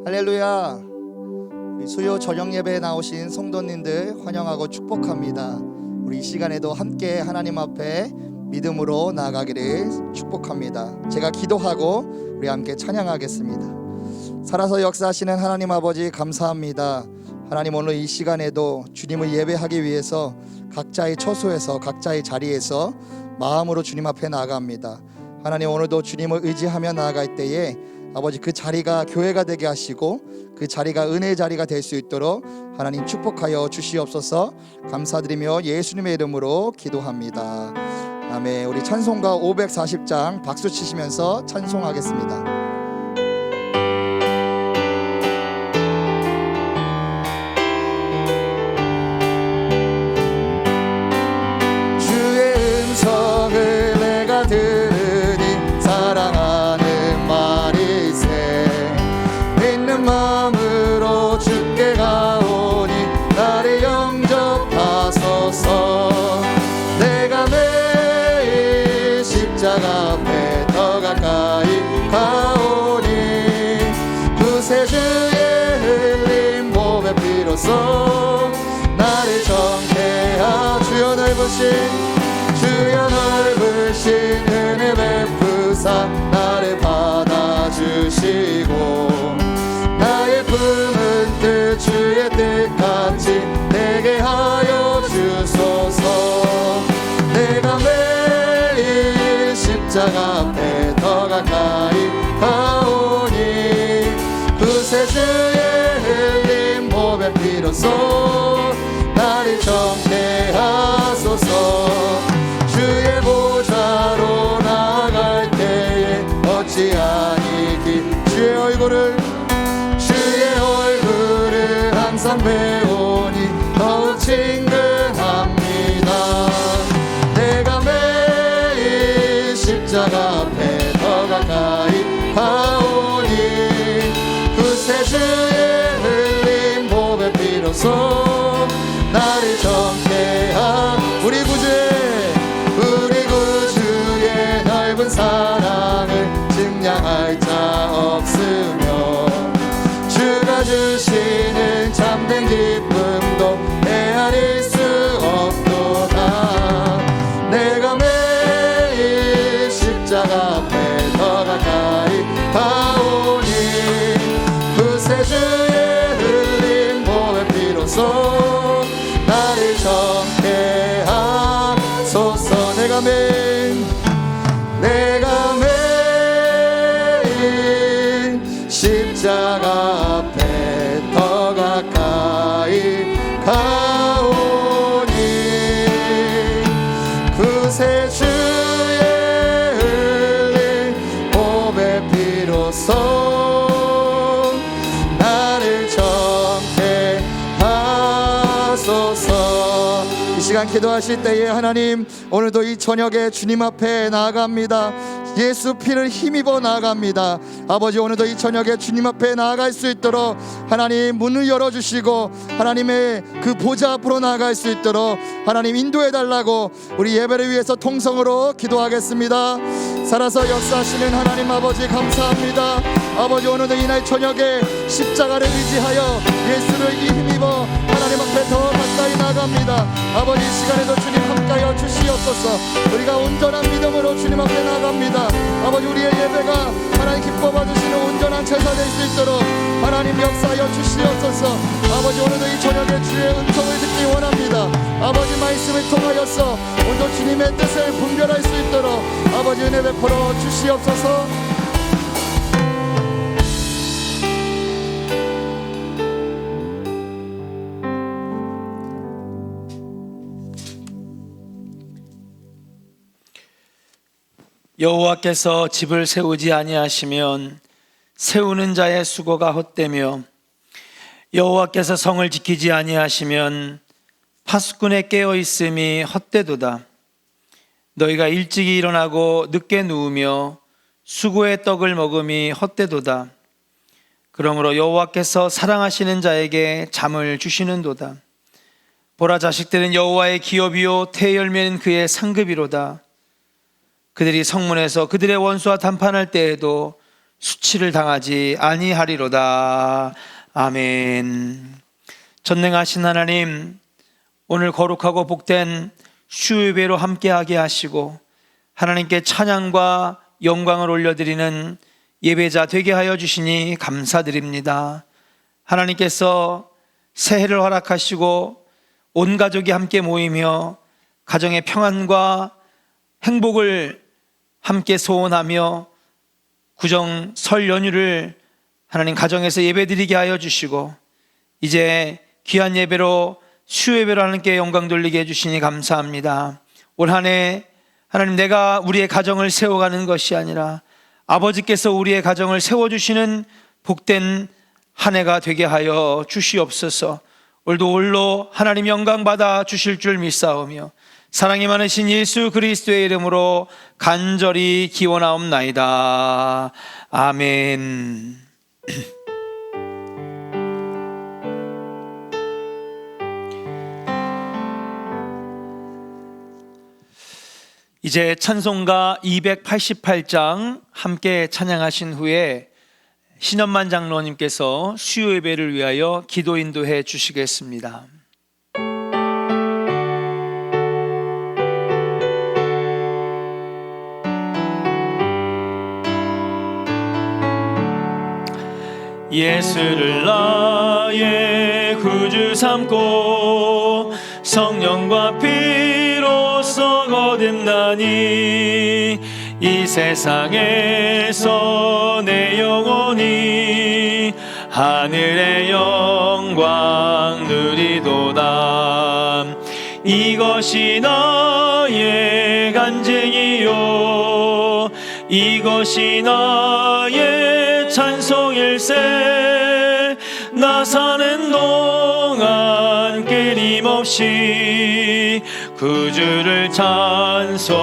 할렐루야. 우리 수요 저녁 예배에 나오신 성도님들 환영하고 축복합니다. 우리 이 시간에도 함께 하나님 앞에 믿음으로 나아가기를 축복합니다. 제가 기도하고 우리 함께 찬양하겠습니다. 살아서 역사하시는 하나님 아버지 감사합니다. 하나님, 오늘 이 시간에도 주님을 예배하기 위해서 각자의 처소에서 각자의 자리에서 마음으로 주님 앞에 나아갑니다. 하나님, 오늘도 주님을 의지하며 나아갈 때에 아버지 그 자리가 교회가 되게 하시고 그 자리가 은혜의 자리가 될 수 있도록 하나님 축복하여 주시옵소서. 감사드리며 예수님의 이름으로 기도합니다. 아멘. 우리 찬송가 540장 박수 치시면서 찬송하겠습니다. 주의 음성을 내가 들으니 사랑하는 말이세. 있는 마음으로 주께 가오니 나를 영접하소서. 내가 매일 십자가 앞에 더 가까이 가오니 구세주의 흘린 몸의 피로써 나를 정케하. 주여 넓으신 은혜 베푸사 나를 받아주시고 나의 품은 뜻 주의 뜻같이 내게 하여 주소서. 내가 매일 십자가 앞에 더 가까이 가오니 구세주의 흘린 몸의 피로써 나를 정케하소서. 주의 보좌로 나아갈 때에 어찌하니기 주의 얼굴을 항상 배우니 더욱 친근합니다. 내가 매일 십자가 앞에 더 가까이 가오니 구세주의 흘린 몸의 피로써 나를 정케하. 우리 구주의 넓은 사랑을 증량할 자 없으며 주가 주시는 참된 기쁨도 헤아릴 수 없도다. 내가 매일 십자가 앞에 더 가까이 가오니 구세주의 흘린 몸의 피로써 나를 정케하소서. 내가 매일 십자가 앞에 더 가까이 가오니 구세주의 흘린 몸의 피로써 나를 정케하소서. 이 시간 기도하실 때에 하나님, 오늘도 이 저녁에 주님 앞에 나아갑니다. 예수 피를 힘입어 나아갑니다. 아버지, 오늘도 이 저녁에 주님 앞에 나아갈 수 있도록 하나님 문을 열어주시고 하나님의 그 보좌 앞으로 나아갈 수 있도록 하나님 인도해달라고 우리 예배를 위해서 통성으로 기도하겠습니다. 살아서 역사하시는 하나님 아버지 감사합니다. 아버지, 오늘도 이날 저녁에 십자가를 의지하여 예수를 힘입어 하나님 앞에 더 가까이 나아갑니다. 아버지, 이 시간에도 주님 함께하여 주시옵소서. 우리가 온전한 믿음으로 주님 앞에 나아갑니다. 아버지, 우리의 예배가 하나님 기뻐 받으시는 온전한 제사 될 수 있도록 하나님 역사하여 주시옵소서. 아버지, 오늘도 이 저녁에 주의 음성을 듣기 원합니다. 아버지, 말씀을 통하여서 오늘도 주님의 뜻을 분별할 수 있도록 아버지 은혜 베풀어 주시옵소서. 여호와께서 집을 세우지 아니하시면 세우는 자의 수고가 헛되며 여호와께서 성을 지키지 아니하시면 파수꾼의 깨어 있음이 헛되도다. 너희가 일찍이 일어나고 늦게 누우며 수고의 떡을 먹음이 헛되도다. 그러므로 여호와께서 사랑하시는 자에게 잠을 주시는도다. 보라, 자식들은 여호와의 기업이요 태열매는 그의 상급이로다. 그들이 성문에서 그들의 원수와談판할 때에도 수치를 당하지 아니하리로다. 아멘. 전능하신 하나님, 오늘 거룩하고 복된 수요예배로 함께하게 하시고 하나님께 찬양과 영광을 올려드리는 예배자 되게 하여 주시니 감사드립니다. 하나님께서 새해를 허락하시고 온 가족이 함께 모이며 가정의 평안과 행복을 함께 소원하며 구정 설 연휴를 하나님 가정에서 예배드리게 하여 주시고 이제 귀한 예배로 수요예배로 하나님께 영광 돌리게 해주시니 감사합니다. 올 한 해 하나님, 내가 우리의 가정을 세워가는 것이 아니라 아버지께서 우리의 가정을 세워주시는 복된 한 해가 되게 하여 주시옵소서. 올도 올로 하나님 영광 받아 주실 줄 믿사오며 사랑이 많으신 예수 그리스도의 이름으로 간절히 기원하옵나이다. 아멘. 이제 찬송가 288장 함께 찬양하신 후에 신현만 장로님께서 수요 예배를 위하여 기도 인도해 주시겠습니다. 예수를 나의 구주 삼고 성령과 피로써 거듭나니 이 세상에서 내 영혼이 하늘의 영광 누리도다. 이것이 나의 간증이요 이것이 나의 찬송일세. 나 사는 동안 끊임없이 구주를 찬송하리로다.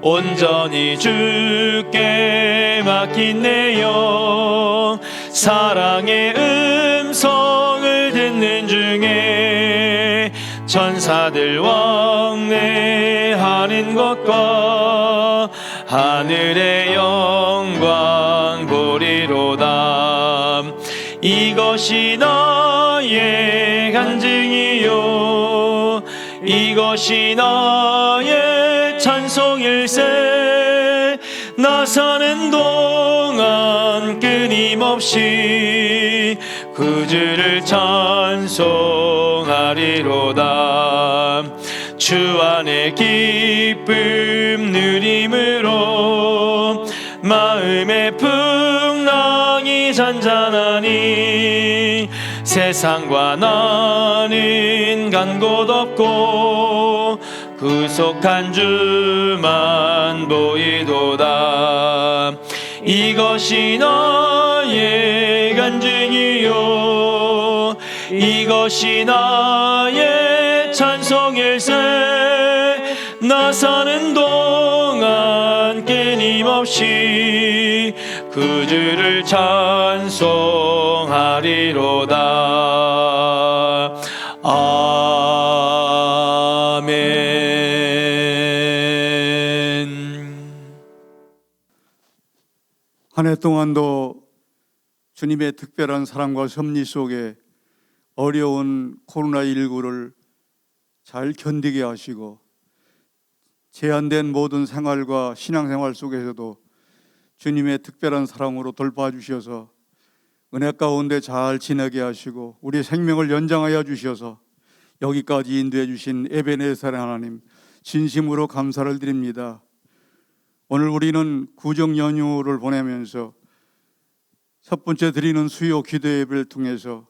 온전히 주께 맡긴 내 영 사랑의 음성을 듣는 중에 천사들 왕래하는 것과 하늘의 영광 보리로다. 이것이 나의 간증이요 이것이 나의 찬송일세. 나 사는 동안 끊임없이 구주를 찬송하리로다. 주 안에 기쁨 누림으로 마음의 풍랑이 잔잔하니 세상과 나는 간 곳 없고 구속한 주만 보이도다. 이것이 나의 간증이요 이것이 나의 찬송일세. 나 사는 동안 끊임없이 구주를 찬송하리로다. 한 해 동안도 주님의 특별한 사랑과 섭리 속에 어려운 코로나19를 잘 견디게 하시고 제한된 모든 생활과 신앙생활 속에서도 주님의 특별한 사랑으로 돌봐 주셔서 은혜 가운데 잘 지내게 하시고 우리 생명을 연장하여 주셔서 여기까지 인도해 주신 에베네zer 하나님 진심으로 감사를 드립니다. 오늘 우리는 구정 연휴를 보내면서 첫 번째 드리는 수요 기도 예배를 통해서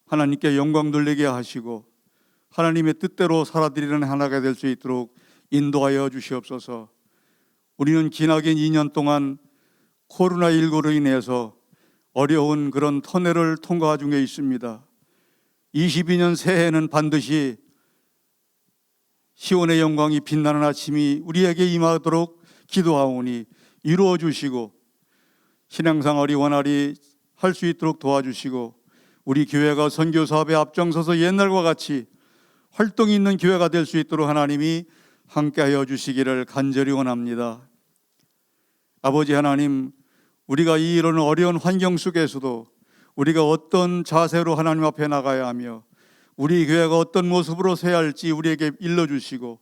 하나님께 영광 돌리게 하시고 하나님의 뜻대로 살아드리는 하나가 될 수 있도록 인도하여 주시옵소서. 우리는 지나긴 2년 동안 코로나19로 인해서 어려운 그런 터널을 통과 중에 있습니다. 22년 새해에는 반드시 시온의 영광이 빛나는 아침이 우리에게 임하도록 기도하오니 이루어 주시고 신앙생활이 원활히 할 수 있도록 도와주시고 우리 교회가 선교 사업에 앞장서서 옛날과 같이 활동이 있는 교회가 될 수 있도록 하나님이 함께하여 주시기를 간절히 원합니다. 아버지 하나님, 우리가 이런 어려운 환경 속에서도 우리가 어떤 자세로 하나님 앞에 나가야 하며 우리 교회가 어떤 모습으로 서야 할지 우리에게 일러주시고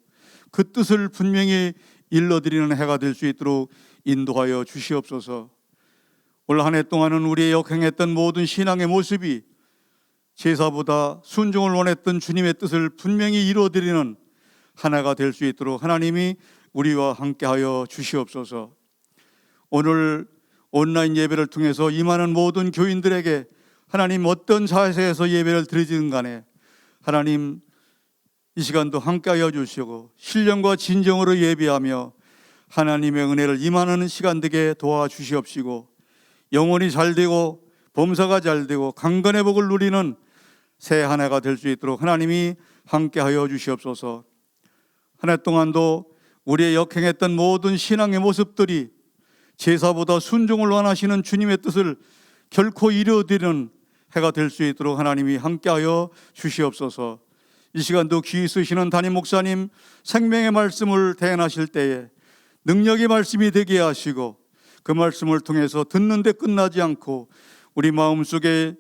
그 뜻을 분명히 일러드리는 해가 될 수 있도록 인도하여 주시옵소서. 올 한 해 동안은 우리의 역행했던 모든 신앙의 모습이 제사보다 순종을 원했던 주님의 뜻을 분명히 이루어드리는 한 해가 될 수 있도록 하나님이 우리와 함께하여 주시옵소서. 오늘 온라인 예배를 통해서 임하는 모든 교인들에게 하나님 어떤 자세에서 예배를 드리든 간에 하나님 이 시간도 함께하여 주시고 신령과 진정으로 예배하며 하나님의 은혜를 임하는 시간 되게 도와주시옵시고 영혼이 잘되고 범사가 잘되고 강건의 복을 누리는 새 한 해가 될 수 있도록 하나님이 함께하여 주시옵소서. 한 해 동안도 우리의 역행했던 모든 신앙의 모습들이 제사보다 순종을 원하시는 주님의 뜻을 결코 이루어드리는 해가 될 수 있도록 하나님이 함께하여 주시옵소서. 이 시간도 귀 쓰시는 담임 목사님 생명의 말씀을 대행하실 때에 능력의 말씀이 되게 하시고 그 말씀을 통해서 듣는데 끝나지 않고 우리 마음속에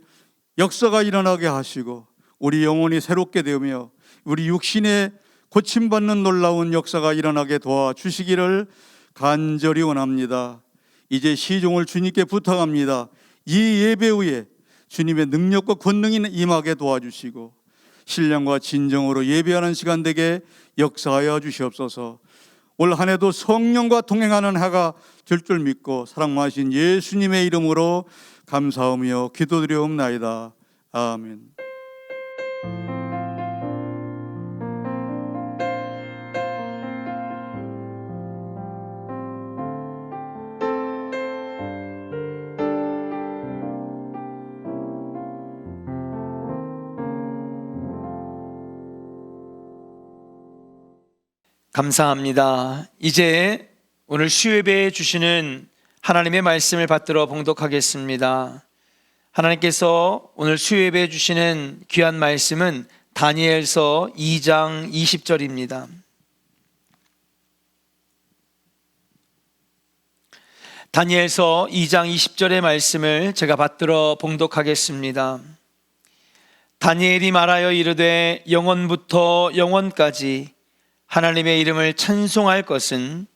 역사가 일어나게 하시고 우리 영혼이 새롭게 되며 우리 육신에 고침받는 놀라운 역사가 일어나게 도와주시기를 간절히 원합니다. 이제 시종을 주님께 부탁합니다. 이 예배 후에 주님의 능력과 권능이 임하게 도와주시고 신령과 진정으로 예배하는 시간 되게 역사하여 주시옵소서. 올 한 해도 성령과 동행하는 해가 될 줄 믿고 사랑 많으신 예수님의 이름으로 감사하며 기도드리옵나이다. 아멘. 감사합니다. 이제 오늘 수요예배에 주시는 하나님의 말씀을 받들어 봉독하겠습니다. 하나님께서 오늘 수요예배에 주시는 귀한 말씀은 다니엘서 2장 20절입니다. 다니엘서 2장 20절의 말씀을 제가 받들어 봉독하겠습니다. 다니엘이 말하여 이르되 영원부터 영원까지 하나님의 이름을 찬송할 것은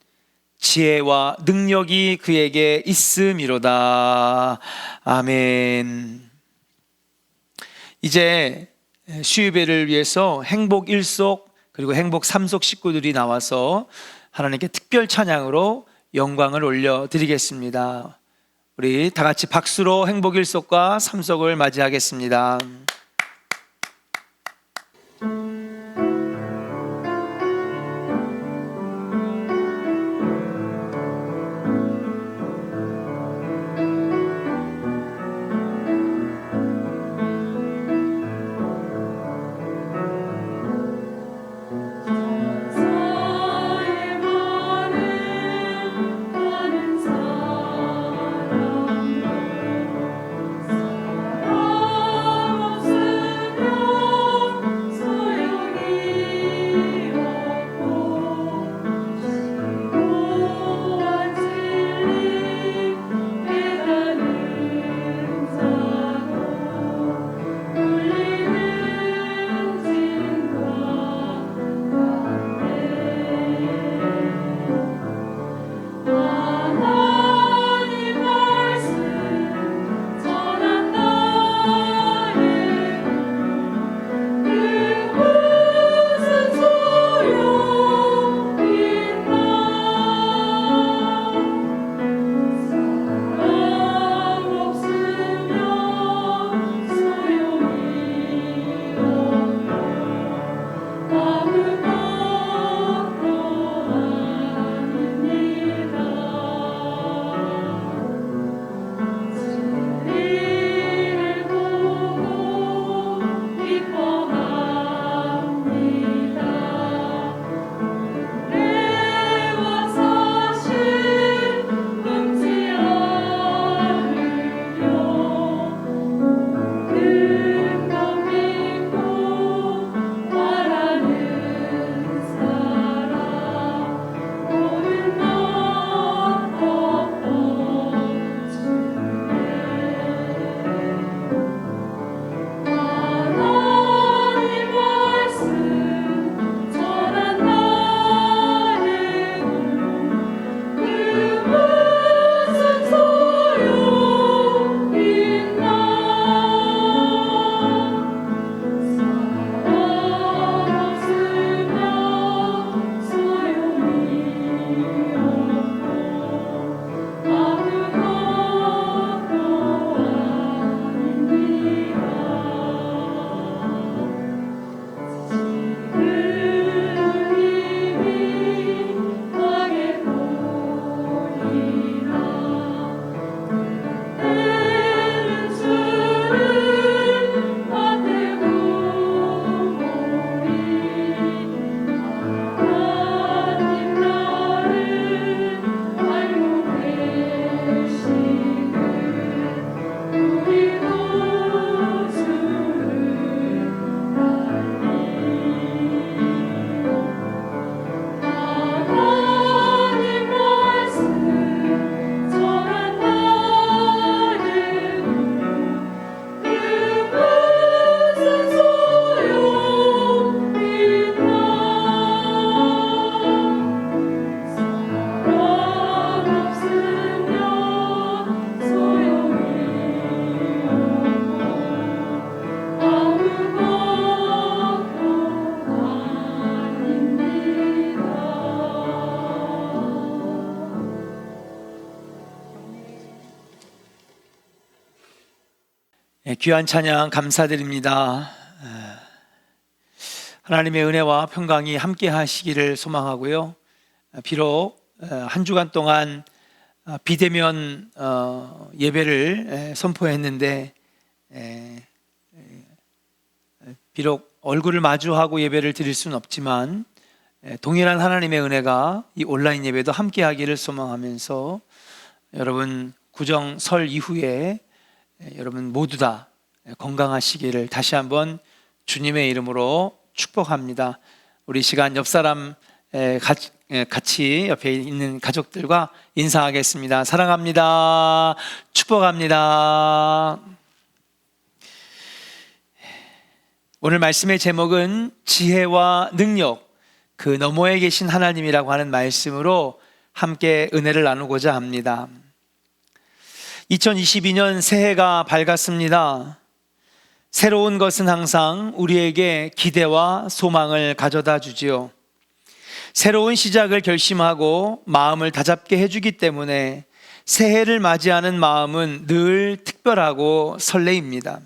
지혜와 능력이 그에게 있음이로다. 아멘. 이제 수요예배를 위해서 행복 1속 그리고 행복 3속 식구들이 나와서 하나님께 특별 찬양으로 영광을 올려드리겠습니다. 우리 다 같이 박수로 행복 1속과 3속을 맞이하겠습니다. 없어 귀한 찬양 감사드립니다. 하나님의 은혜와 평강이 함께 하시기를 소망하고요. 비록 한 주간 동안 비대면 예배를 선포했는데 비록 얼굴을 마주하고 예배를 드릴 수는 없지만 동일한 하나님의 은혜가 이 온라인 예배도 함께 하기를 소망하면서 여러분 구정 설 이후에 여러분 모두 다 건강하시기를 다시 한번 주님의 이름으로 축복합니다. 우리 시간 옆 사람 같이 옆에 있는 가족들과 인사하겠습니다. 사랑합니다. 축복합니다. 오늘 말씀의 제목은 지혜와 능력, 그 너머에 계신 하나님이라고 하는 말씀으로 함께 은혜를 나누고자 합니다. 2022년 새해가 밝았습니다. 새로운 것은 항상 우리에게 기대와 소망을 가져다 주지요. 새로운 시작을 결심하고 마음을 다잡게 해주기 때문에 새해를 맞이하는 마음은 늘 특별하고 설레입니다.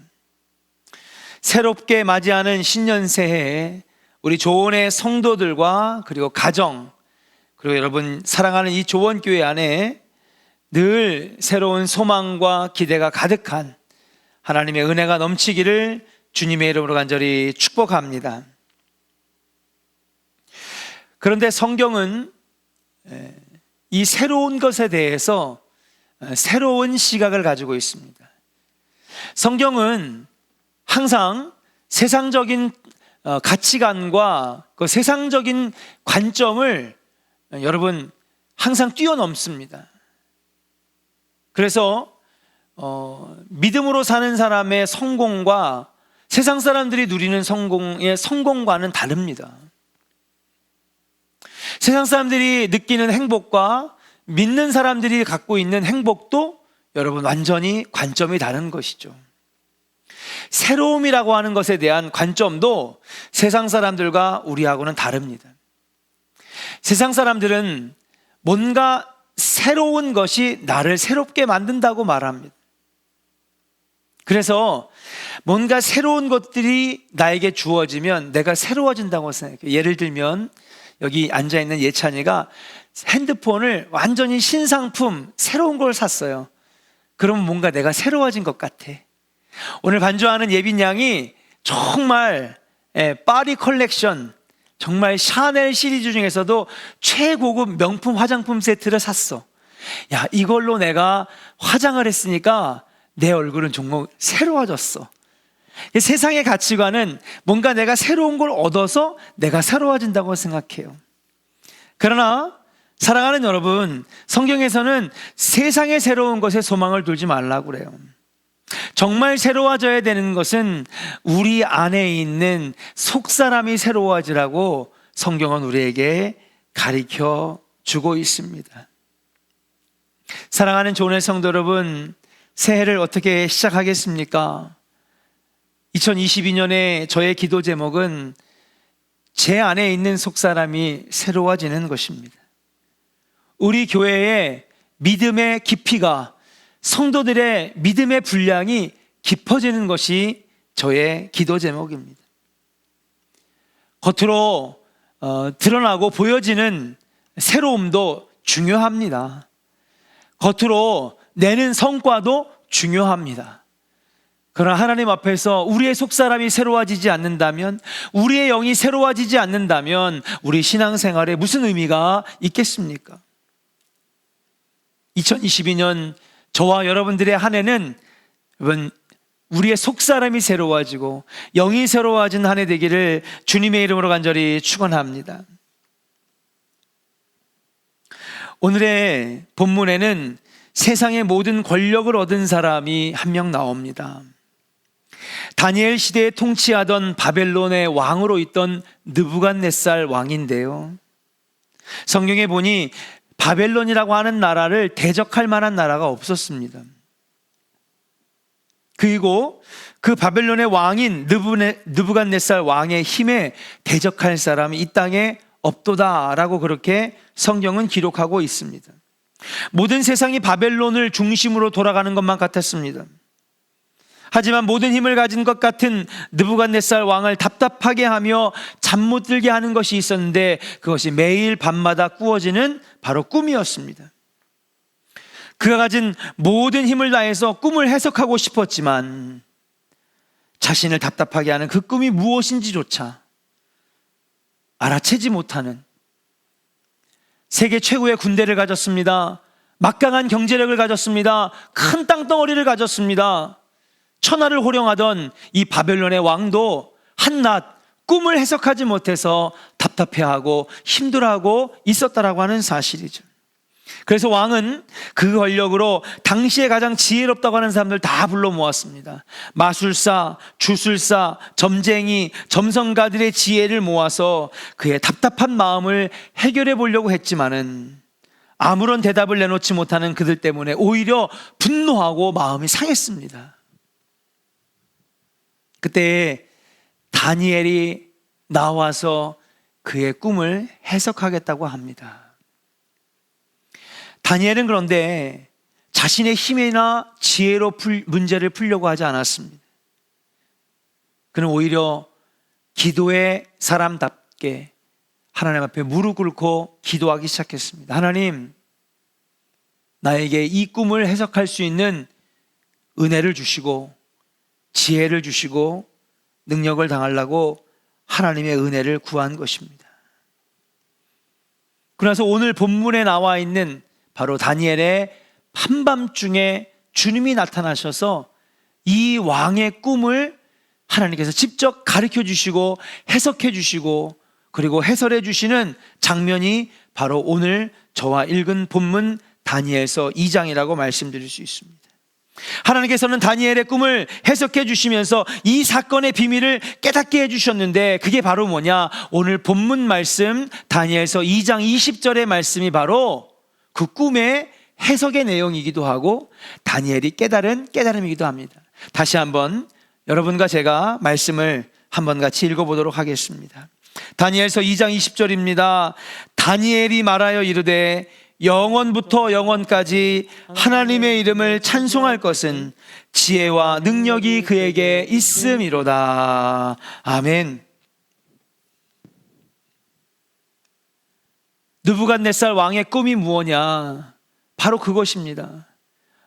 새롭게 맞이하는 신년 새해에 우리 조원의 성도들과 그리고 가정, 그리고 여러분 사랑하는 이 조원교회 안에 늘 새로운 소망과 기대가 가득한 하나님의 은혜가 넘치기를 주님의 이름으로 간절히 축복합니다. 그런데 성경은 이 새로운 것에 대해서 새로운 시각을 가지고 있습니다. 성경은 항상 세상적인 가치관과 그 세상적인 관점을 여러분 항상 뛰어넘습니다. 그래서 믿음으로 사는 사람의 성공과 세상 사람들이 누리는 성공의 성공과는 다릅니다. 세상 사람들이 느끼는 행복과 믿는 사람들이 갖고 있는 행복도 여러분 완전히 관점이 다른 것이죠. 새로움이라고 하는 것에 대한 관점도 세상 사람들과 우리하고는 다릅니다. 세상 사람들은 뭔가 새로운 것이 나를 새롭게 만든다고 말합니다. 그래서 뭔가 새로운 것들이 나에게 주어지면 내가 새로워진다고 생각해요. 예를 들면 여기 앉아있는 예찬이가 핸드폰을 완전히 신상품 새로운 걸 샀어요. 그러면 뭔가 내가 새로워진 것 같아. 오늘 반주하는 예빈 양이 정말 파리 컬렉션, 정말 샤넬 시리즈 중에서도 최고급 명품 화장품 세트를 샀어. 야, 이걸로 내가 화장을 했으니까 내 얼굴은 정말 새로워졌어. 세상의 가치관은 뭔가 내가 새로운 걸 얻어서 내가 새로워진다고 생각해요. 그러나 사랑하는 여러분, 성경에서는 세상의 새로운 것에 소망을 두지 말라고 그래요. 정말 새로워져야 되는 것은 우리 안에 있는 속사람이 새로워지라고 성경은 우리에게 가르쳐 주고 있습니다. 사랑하는 조은의 성도 여러분, 새해를 어떻게 시작하겠습니까? 2022년에 저의 기도 제목은 제 안에 있는 속사람이 새로워지는 것입니다. 우리 교회의 믿음의 깊이가, 성도들의 믿음의 분량이 깊어지는 것이 저의 기도 제목입니다. 겉으로 드러나고 보여지는 새로움도 중요합니다. 겉으로 내는 성과도 중요합니다. 그러나 하나님 앞에서 우리의 속사람이 새로워지지 않는다면, 우리의 영이 새로워지지 않는다면 우리 신앙생활에 무슨 의미가 있겠습니까? 2022년 저와 여러분들의 한 해는 우리의 속사람이 새로워지고 영이 새로워진 한 해 되기를 주님의 이름으로 간절히 축원합니다. 오늘의 본문에는 세상의 모든 권력을 얻은 사람이 한 명 나옵니다. 다니엘 시대에 통치하던 바벨론의 왕으로 있던 느부갓네살 왕인데요, 성경에 보니 바벨론이라고 하는 나라를 대적할 만한 나라가 없었습니다. 그리고 그 바벨론의 왕인 느부갓네살 왕의 힘에 대적할 사람이 이 땅에 없도다라고 그렇게 성경은 기록하고 있습니다. 모든 세상이 바벨론을 중심으로 돌아가는 것만 같았습니다. 하지만 모든 힘을 가진 것 같은 느부갓네살 왕을 답답하게 하며 잠 못 들게 하는 것이 있었는데, 그것이 매일 밤마다 꾸어지는 바로 꿈이었습니다. 그가 가진 모든 힘을 다해서 꿈을 해석하고 싶었지만 자신을 답답하게 하는 그 꿈이 무엇인지조차 알아채지 못하는, 세계 최고의 군대를 가졌습니다. 막강한 경제력을 가졌습니다. 큰 땅덩어리를 가졌습니다. 천하를 호령하던 이 바벨론의 왕도 한낱 꿈을 해석하지 못해서 답답해하고 힘들어하고 있었다라고 하는 사실이죠. 그래서 왕은 그 권력으로 당시에 가장 지혜롭다고 하는 사람들 다 불러 모았습니다. 마술사, 주술사, 점쟁이, 점성가들의 지혜를 모아서 그의 답답한 마음을 해결해 보려고 했지만은 아무런 대답을 내놓지 못하는 그들 때문에 오히려 분노하고 마음이 상했습니다. 그때 다니엘이 나와서 그의 꿈을 해석하겠다고 합니다. 다니엘은 그런데 자신의 힘이나 지혜로 문제를 풀려고 하지 않았습니다. 그는 오히려 기도의 사람답게 하나님 앞에 무릎 꿇고 기도하기 시작했습니다. 하나님, 나에게 이 꿈을 해석할 수 있는 은혜를 주시고 지혜를 주시고 능력을 당하려고 하나님의 은혜를 구한 것입니다. 그래서 오늘 본문에 나와 있는 바로 다니엘의 한밤중에 주님이 나타나셔서 이 왕의 꿈을 하나님께서 직접 가르쳐 주시고 해석해 주시고 그리고 해설해 주시는 장면이 바로 오늘 저와 읽은 본문 다니엘서 2장이라고 말씀드릴 수 있습니다. 하나님께서는 다니엘의 꿈을 해석해 주시면서 이 사건의 비밀을 깨닫게 해주셨는데, 그게 바로 뭐냐? 오늘 본문 말씀 다니엘서 2장 20절의 말씀이 바로 그 꿈의 해석의 내용이기도 하고 다니엘이 깨달은 깨달음이기도 합니다. 다시 한번 여러분과 제가 말씀을 한번 같이 읽어보도록 하겠습니다. 다니엘서 2장 20절입니다. 다니엘이 말하여 이르되 영원부터 영원까지 하나님의 이름을 찬송할 것은 지혜와 능력이 그에게 있음이로다. 아멘. 느부갓네살 왕의 꿈이 무엇냐? 바로 그것입니다.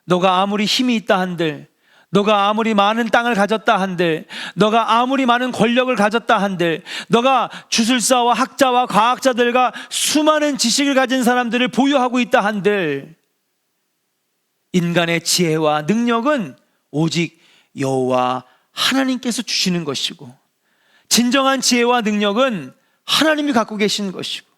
너가 아무리 힘이 있다 한들, 너가 아무리 많은 땅을 가졌다 한들, 너가 아무리 많은 권력을 가졌다 한들, 너가 주술사와 학자와 과학자들과 수많은 지식을 가진 사람들을 보유하고 있다 한들, 인간의 지혜와 능력은 오직 여호와 하나님께서 주시는 것이고, 진정한 지혜와 능력은 하나님이 갖고 계신 것이고,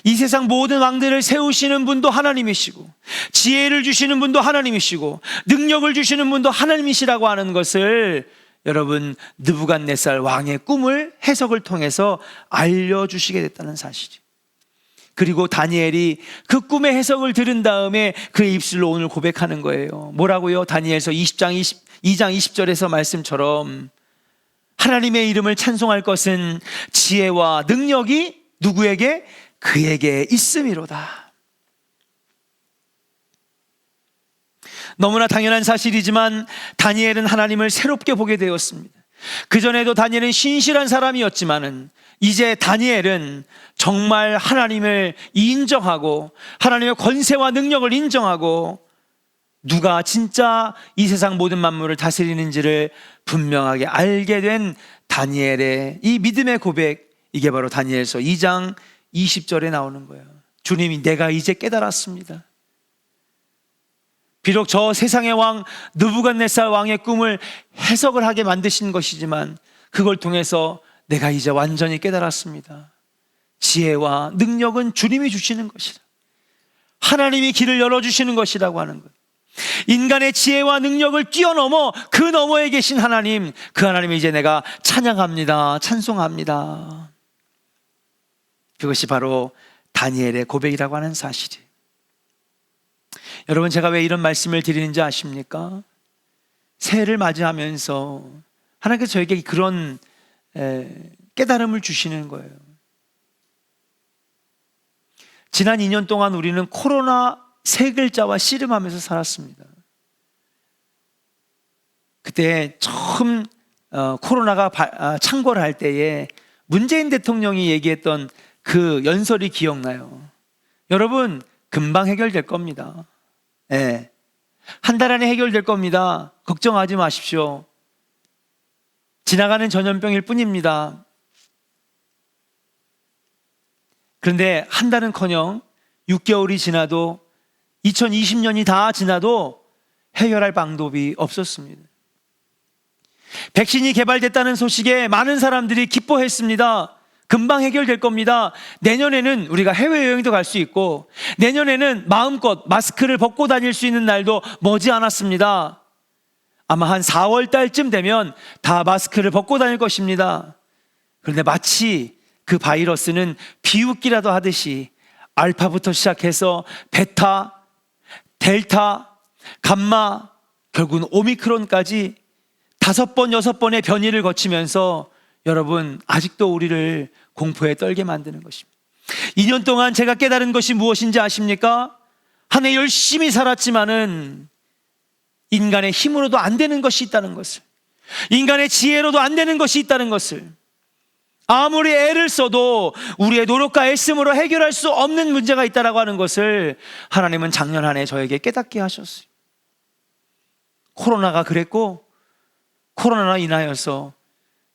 이 세상 모든 왕들을 세우시는 분도 하나님이시고, 지혜를 주시는 분도 하나님이시고, 능력을 주시는 분도 하나님이시라고 하는 것을 여러분 느부갓네살 왕의 꿈을 해석을 통해서 알려주시게 됐다는 사실이. 그리고 다니엘이 그 꿈의 해석을 들은 다음에 그의 입술로 오늘 고백하는 거예요. 뭐라고요? 다니엘서 2장 20절에서 말씀처럼 하나님의 이름을 찬송할 것은 지혜와 능력이 누구에게? 그에게 있음이로다. 너무나 당연한 사실이지만 다니엘은 하나님을 새롭게 보게 되었습니다. 그전에도 다니엘은 신실한 사람이었지만은 이제 다니엘은 정말 하나님을 인정하고 하나님의 권세와 능력을 인정하고 누가 진짜 이 세상 모든 만물을 다스리는지를 분명하게 알게 된 다니엘의 이 믿음의 고백, 이게 바로 다니엘서 2장 20절에 나오는 거예요. 주님이 내가 이제 깨달았습니다. 비록 저 세상의 왕 느부갓네살 왕의 꿈을 해석을 하게 만드신 것이지만 그걸 통해서 내가 이제 완전히 깨달았습니다. 지혜와 능력은 주님이 주시는 것이라. 하나님이 길을 열어주시는 것이라고 하는 것. 인간의 지혜와 능력을 뛰어넘어 그 너머에 계신 하나님, 그 하나님이 이제 내가 찬양합니다. 찬송합니다. 그것이 바로 다니엘의 고백이라고 하는 사실이에요. 여러분, 제가 왜 이런 말씀을 드리는지 아십니까? 새해를 맞이하면서 하나님께서 저에게 그런 깨달음을 주시는 거예요. 지난 2년 동안 우리는 코로나 세 글자와 씨름하면서 살았습니다. 그때 처음 코로나가 창궐할 때에 문재인 대통령이 얘기했던 그 연설이 기억나요. 여러분, 금방 해결될 겁니다. 네. 한 달 안에 해결될 겁니다. 걱정하지 마십시오. 지나가는 전염병일 뿐입니다. 그런데 한 달은커녕 6개월이 지나도 2020년이 다 지나도 해결할 방법이 없었습니다. 백신이 개발됐다는 소식에 많은 사람들이 기뻐했습니다. 금방 해결될 겁니다. 내년에는 우리가 해외여행도 갈 수 있고 내년에는 마음껏 마스크를 벗고 다닐 수 있는 날도 머지 않았습니다. 아마 한 4월 달쯤 되면 다 마스크를 벗고 다닐 것입니다. 그런데 마치 그 바이러스는 비웃기라도 하듯이 알파부터 시작해서 베타, 델타, 감마, 결국은 오미크론까지 5번, 6번의 변이를 거치면서 여러분, 아직도 우리를 공포에 떨게 만드는 것입니다. 2년 동안 제가 깨달은 것이 무엇인지 아십니까? 한 해 열심히 살았지만은 인간의 힘으로도 안 되는 것이 있다는 것을, 인간의 지혜로도 안 되는 것이 있다는 것을, 아무리 애를 써도 우리의 노력과 애씀으로 해결할 수 없는 문제가 있다라고 하는 것을 하나님은 작년 한 해 저에게 깨닫게 하셨어요. 코로나가 그랬고, 코로나로 인하여서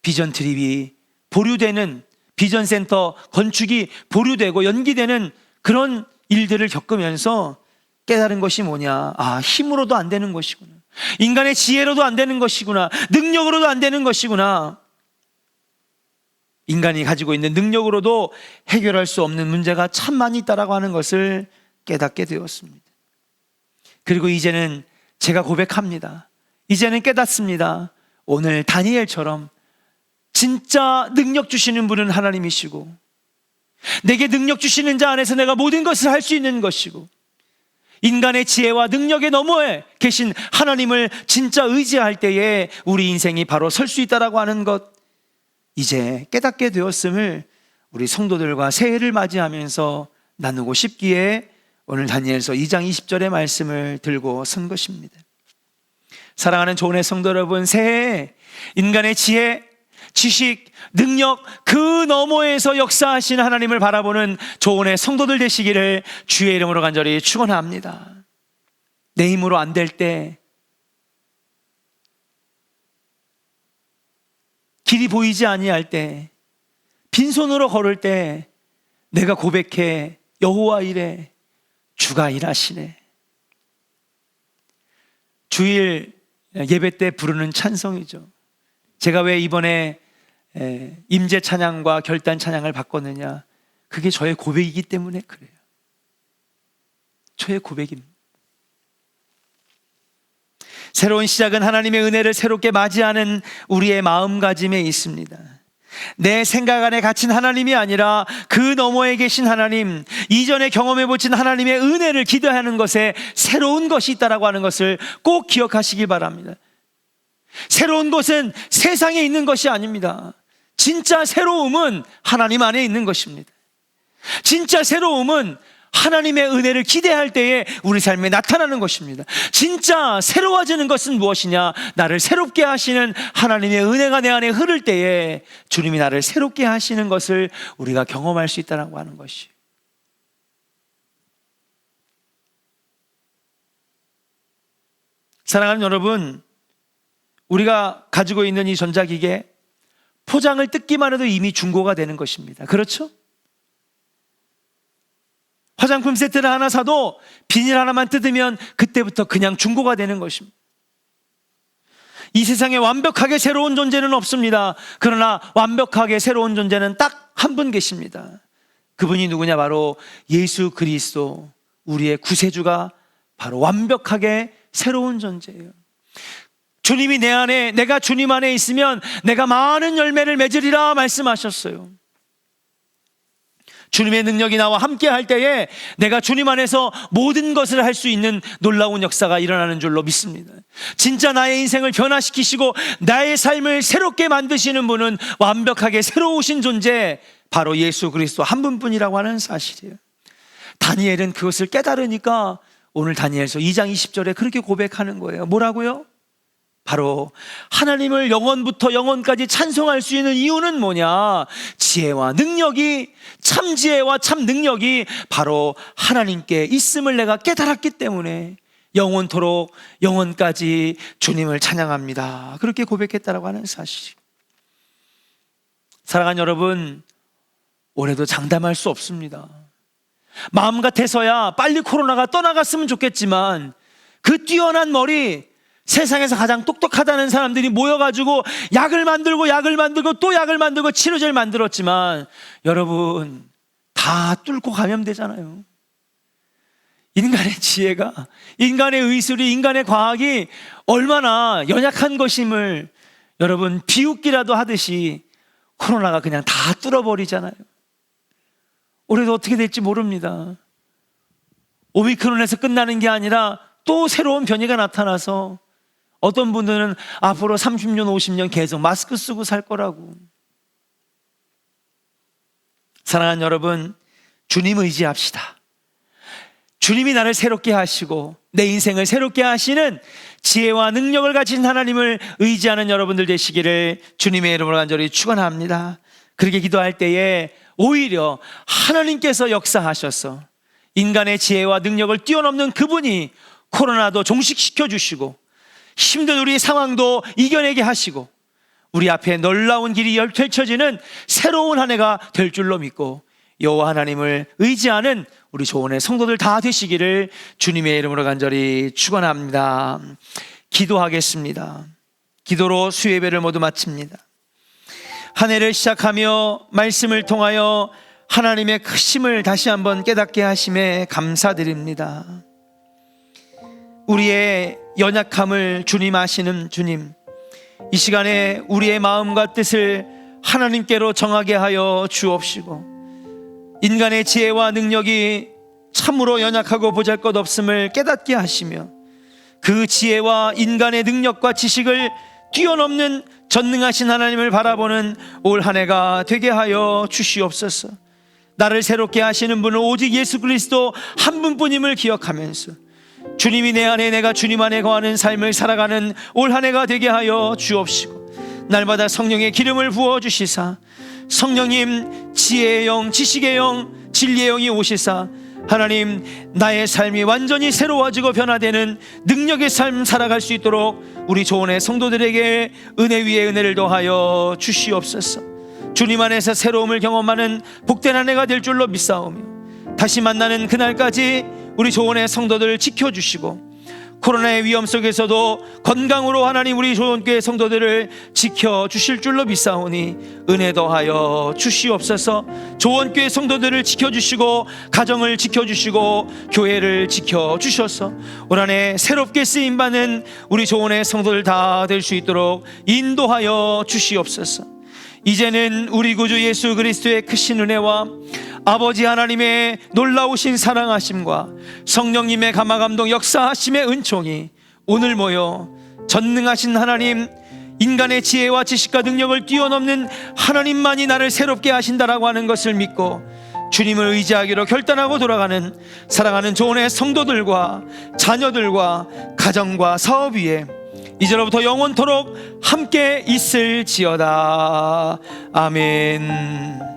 비전 트립이 보류되는, 비전 센터 건축이 보류되고 연기되는 그런 일들을 겪으면서 깨달은 것이 뭐냐? 힘으로도 안 되는 것이구나. 인간의 지혜로도 안 되는 것이구나. 능력으로도 안 되는 것이구나. 인간이 가지고 있는 능력으로도 해결할 수 없는 문제가 참 많이 있다라고 하는 것을 깨닫게 되었습니다. 그리고 이제는 제가 고백합니다. 이제는 깨닫습니다. 오늘 다니엘처럼 진짜 능력 주시는 분은 하나님이시고, 내게 능력 주시는 자 안에서 내가 모든 것을 할 수 있는 것이고, 인간의 지혜와 능력의 너머에 계신 하나님을 진짜 의지할 때에 우리 인생이 바로 설 수 있다라고 하는 것, 이제 깨닫게 되었음을 우리 성도들과 새해를 맞이하면서 나누고 싶기에 오늘 다니엘서 2장 20절의 말씀을 들고 선 것입니다. 사랑하는 조은의 성도 여러분, 새해에 인간의 지혜, 지식, 능력 그 너머에서 역사하신 하나님을 바라보는 조은의 성도들 되시기를 주의 이름으로 간절히 축원합니다. 내 힘으로 안 될 때, 길이 보이지 아니할 때, 빈손으로 걸을 때 내가 고백해, 여호와 이래, 주가 일하시네. 주일 예배 때 부르는 찬송이죠. 제가 왜 이번에 임재 찬양과 결단 찬양을 바꿨느냐? 그게 저의 고백이기 때문에 그래요. 저의 고백입니다. 새로운 시작은 하나님의 은혜를 새롭게 맞이하는 우리의 마음가짐에 있습니다. 내 생각 안에 갇힌 하나님이 아니라 그 너머에 계신 하나님, 이전에 경험해보신 하나님의 은혜를 기대하는 것에 새로운 것이 있다라고 하는 것을 꼭 기억하시기 바랍니다. 새로운 것은 세상에 있는 것이 아닙니다. 진짜 새로움은 하나님 안에 있는 것입니다. 진짜 새로움은 하나님의 은혜를 기대할 때에 우리 삶에 나타나는 것입니다. 진짜 새로워지는 것은 무엇이냐? 나를 새롭게 하시는 하나님의 은혜가 내 안에 흐를 때에 주님이 나를 새롭게 하시는 것을 우리가 경험할 수 있다고 하는 것이. 사랑하는 여러분, 우리가 가지고 있는 이 전자기계, 포장을 뜯기만 해도 이미 중고가 되는 것입니다. 그렇죠? 화장품 세트를 하나 사도 비닐 하나만 뜯으면 그때부터 그냥 중고가 되는 것입니다. 이 세상에 완벽하게 새로운 존재는 없습니다. 그러나 완벽하게 새로운 존재는 딱 한 분 계십니다. 그분이 누구냐? 바로 예수 그리스도, 우리의 구세주가 바로 완벽하게 새로운 존재예요. 주님이 내 안에, 내가 주님 안에 있으면 내가 많은 열매를 맺으리라 말씀하셨어요. 주님의 능력이 나와 함께 할 때에 내가 주님 안에서 모든 것을 할 수 있는 놀라운 역사가 일어나는 줄로 믿습니다. 진짜 나의 인생을 변화시키시고 나의 삶을 새롭게 만드시는 분은 완벽하게 새로우신 존재, 바로 예수 그리스도 한 분뿐이라고 하는 사실이에요. 다니엘은 그것을 깨달으니까 오늘 다니엘서 2장 20절에 그렇게 고백하는 거예요. 뭐라고요? 바로 하나님을 영원부터 영원까지 찬송할 수 있는 이유는 뭐냐? 지혜와 능력이, 참 지혜와 참 능력이 바로 하나님께 있음을 내가 깨달았기 때문에 영원토록 영원까지 주님을 찬양합니다. 그렇게 고백했다라고 하는 사실. 사랑하는 여러분, 올해도 장담할 수 없습니다. 마음 같아서야 빨리 코로나가 떠나갔으면 좋겠지만 그 뛰어난 머리, 세상에서 가장 똑똑하다는 사람들이 모여가지고 약을 만들고 또 약을 만들고 치료제를 만들었지만 여러분, 다 뚫고 감염되잖아요. 인간의 지혜가, 인간의 의술이, 인간의 과학이 얼마나 연약한 것임을 여러분 비웃기라도 하듯이 코로나가 그냥 다 뚫어버리잖아요. 올해도 어떻게 될지 모릅니다. 오미크론에서 끝나는 게 아니라 또 새로운 변이가 나타나서 어떤 분들은 앞으로 30년, 50년 계속 마스크 쓰고 살 거라고. 사랑하는 여러분, 주님 의지합시다. 주님이 나를 새롭게 하시고 내 인생을 새롭게 하시는 지혜와 능력을 가진 하나님을 의지하는 여러분들 되시기를 주님의 이름으로 간절히 축원합니다. 그렇게 기도할 때에 오히려 하나님께서 역사하셔서 인간의 지혜와 능력을 뛰어넘는 그분이 코로나도 종식시켜 주시고 힘든 우리 상황도 이겨내게 하시고 우리 앞에 놀라운 길이 펼쳐지는 새로운 한 해가 될 줄로 믿고 여호와 하나님을 의지하는 우리 조원의 성도들 다 되시기를 주님의 이름으로 간절히 축원합니다. 기도하겠습니다. 기도로 수예배를 모두 마칩니다. 한 해를 시작하며 말씀을 통하여 하나님의 크심을 다시 한번 깨닫게 하심에 감사드립니다. 우리의 연약함을 주님 아시는 주님, 이 시간에 우리의 마음과 뜻을 하나님께로 정하게 하여 주옵시고 인간의 지혜와 능력이 참으로 연약하고 보잘것없음을 깨닫게 하시며 그 지혜와 인간의 능력과 지식을 뛰어넘는 전능하신 하나님을 바라보는 올 한 해가 되게 하여 주시옵소서. 나를 새롭게 하시는 분은 오직 예수 그리스도 한 분뿐임을 기억하면서 주님이 내 안에, 내가 주님 안에 거하는 삶을 살아가는 올 한 해가 되게 하여 주옵시고 날마다 성령의 기름을 부어주시사 성령님, 지혜의 영, 지식의 영, 진리의 영이 오시사 하나님, 나의 삶이 완전히 새로워지고 변화되는 능력의 삶 살아갈 수 있도록 우리 조원의 성도들에게 은혜 위에 은혜를 더하여 주시옵소서. 주님 안에서 새로움을 경험하는 복된 한 해가 될 줄로 믿사오며 다시 만나는 그날까지 우리 조원의 성도들을 지켜주시고 코로나의 위험 속에서도 건강으로 하나님 우리 조원교회 성도들을 지켜주실 줄로 믿사오니 은혜 더하여 주시옵소서. 조원교회 성도들을 지켜주시고 가정을 지켜주시고 교회를 지켜주셔서 올 한 해 새롭게 쓰임받는 우리 조원의 성도들 다 될 수 있도록 인도하여 주시옵소서. 이제는 우리 구주 예수 그리스도의 크신 은혜와 아버지 하나님의 놀라우신 사랑하심과 성령님의 감화감동 역사하심의 은총이 오늘 모여 전능하신 하나님, 인간의 지혜와 지식과 능력을 뛰어넘는 하나님만이 나를 새롭게 하신다라고 하는 것을 믿고 주님을 의지하기로 결단하고 돌아가는 사랑하는 조원의 성도들과 자녀들과 가정과 사업 위에 이제로부터 영원토록 함께 있을지어다. 아멘.